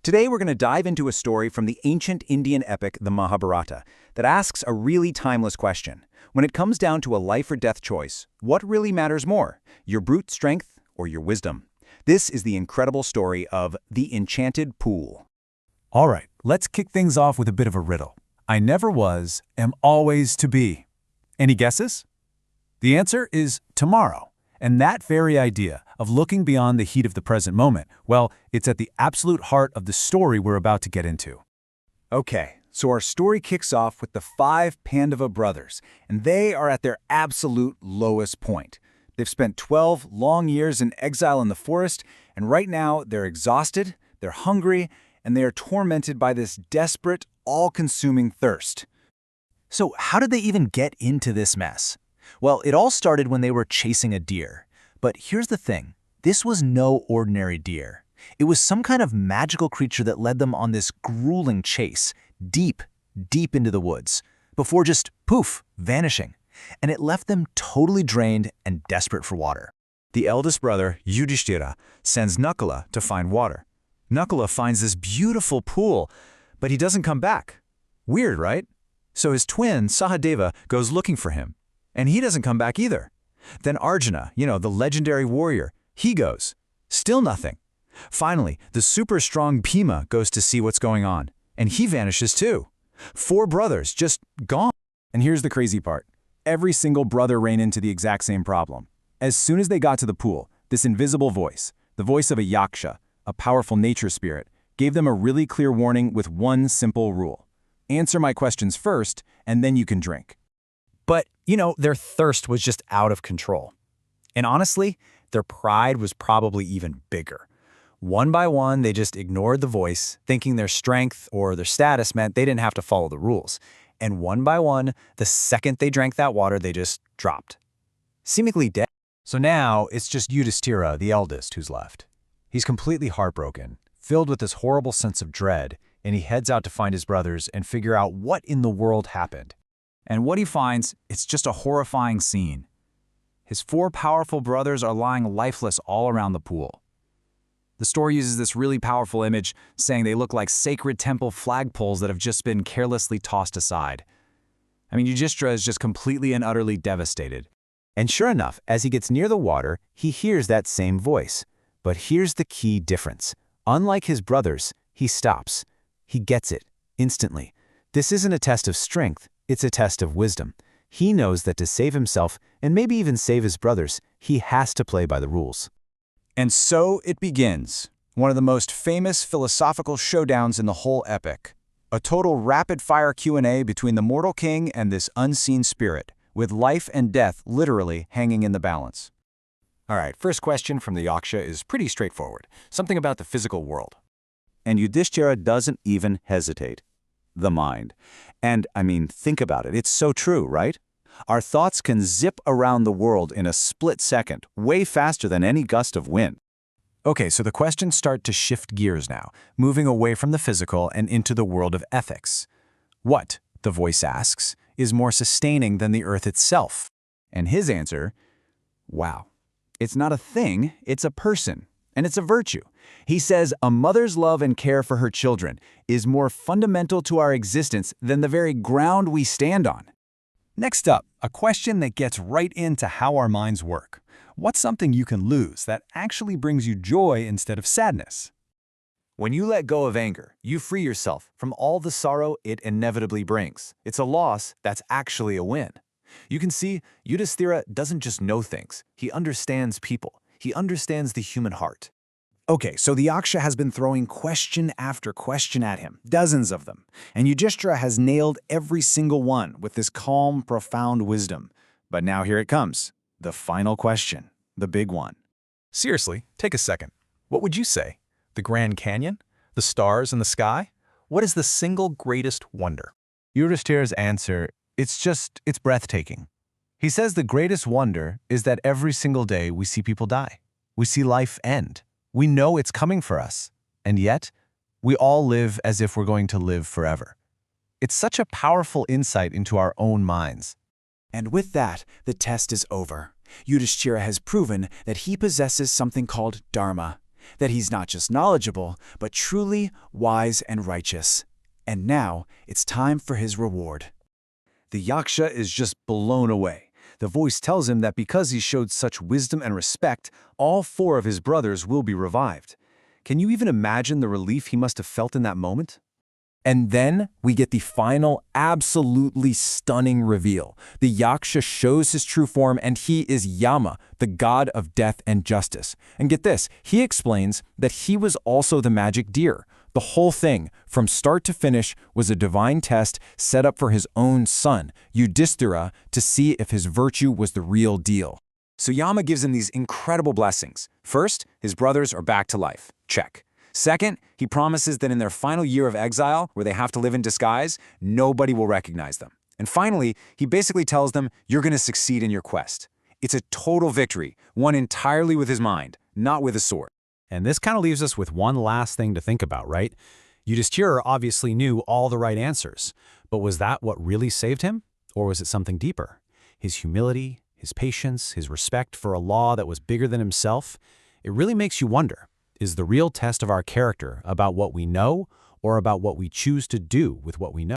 Today we're going to dive into a story from the ancient Indian epic, the Mahabharata, that asks a really timeless question. When it comes down to a life or death choice, what really matters more, your brute strength or your wisdom? This is the incredible story of the Enchanted Pool. All right, let's kick things off with a bit of a riddle. I never was, am always to be. Any guesses? The answer is tomorrow. And that very idea of looking beyond the heat of the present moment, well, it's at the absolute heart of the story we're about to get into. Okay, so our story kicks off with the 5 Pandava brothers, and they are at their absolute lowest point. They've spent 12 long years in exile in the forest, and right now they're exhausted, they're hungry, and they are tormented by this desperate, all-consuming thirst. So how did they even get into this mess? Well, it all started when they were chasing a deer. But here's the thing, this was no ordinary deer. It was some kind of magical creature that led them on this grueling chase, deep, deep into the woods, before just, poof, vanishing. And it left them totally drained and desperate for water. The eldest brother, Yudhishthira, sends Nakula to find water. Nakula finds this beautiful pool, but he doesn't come back. Weird, right? So his twin, Sahadeva, goes looking for him. And he doesn't come back either. Then Arjuna, the legendary warrior, he goes. Still nothing. Finally, the super strong Bhima goes to see what's going on, and he vanishes too. 4 brothers just gone. And here's the crazy part. Every single brother ran into the exact same problem. As soon as they got to the pool, this invisible voice, the voice of a yaksha, a powerful nature spirit, gave them a really clear warning with one simple rule. Answer my questions first, and then you can drink. But, their thirst was just out of control. And honestly, their pride was probably even bigger. One by one, they just ignored the voice, thinking their strength or their status meant they didn't have to follow the rules. And one by one, the second they drank that water, they just dropped. Seemingly dead. So now it's just Yudhishthira, the eldest, who's left. He's completely heartbroken, filled with this horrible sense of dread, and he heads out to find his brothers and figure out what in the world happened. And what he finds, it's just a horrifying scene. His 4 powerful brothers are lying lifeless all around the pool. The story uses this really powerful image, saying they look like sacred temple flagpoles that have just been carelessly tossed aside. Yudhishthira is just completely and utterly devastated. And sure enough, as he gets near the water, he hears that same voice. But here's the key difference. Unlike his brothers, he stops. He gets it, instantly. This isn't a test of strength, it's a test of wisdom. He knows that to save himself, and maybe even save his brothers, he has to play by the rules. And so it begins, one of the most famous philosophical showdowns in the whole epic. A total rapid-fire Q&A between the mortal king and this unseen spirit, with life and death literally hanging in the balance. All right, first question from the Yaksha is pretty straightforward, something about the physical world. And Yudhishthira doesn't even hesitate. The mind. And, think about it. It's so true, right? Our thoughts can zip around the world in a split second, way faster than any gust of wind. Okay, so the questions start to shift gears now, moving away from the physical and into the world of ethics. What, the voice asks, is more sustaining than the earth itself? And his answer, wow. It's not a thing, it's a person. And it's a virtue. He says a mother's love and care for her children is more fundamental to our existence than the very ground we stand on. Next up, a question that gets right into how our minds work. What's something you can lose that actually brings you joy instead of sadness? When you let go of anger, you free yourself from all the sorrow it inevitably brings. It's a loss that's actually a win. You can see, Yudhishthira doesn't just know things. He understands people. He understands the human heart. Okay, so the Yaksha has been throwing question after question at him, dozens of them, and Yudhishthira has nailed every single one with this calm, profound wisdom. But now here it comes, the final question, the big one. Seriously, take a second. What would you say? The Grand Canyon? The stars in the sky? What is the single greatest wonder? Yudhishthira's answer, it's breathtaking. He says the greatest wonder is that every single day we see people die. We see life end. We know it's coming for us. And yet, we all live as if we're going to live forever. It's such a powerful insight into our own minds. And with that, the test is over. Yudhishthira has proven that he possesses something called dharma. that he's not just knowledgeable, but truly wise and righteous. And now it's time for his reward. The Yaksha is just blown away. The voice tells him that because he showed such wisdom and respect, all 4 of his brothers will be revived. Can you even imagine the relief he must have felt in that moment? And then we get the final, absolutely stunning reveal. The Yaksha shows his true form, and he is Yama, the god of death and justice. And get this, he explains that he was also the magic deer. The whole thing, from start to finish, was a divine test set up for his own son, Yudhishthira, to see if his virtue was the real deal. So Yama gives him these incredible blessings. First, his brothers are back to life. Check. Second, he promises that in their final year of exile, where they have to live in disguise, nobody will recognize them. And finally, he basically tells them, you're going to succeed in your quest. It's a total victory, won entirely with his mind, not with a sword. And this kind of leaves us with one last thing to think about, right? Yudhishthira obviously knew all the right answers, but was that what really saved him? Or was it something deeper? His humility, his patience, his respect for a law that was bigger than himself? It really makes you wonder, is the real test of our character about what we know or about what we choose to do with what we know?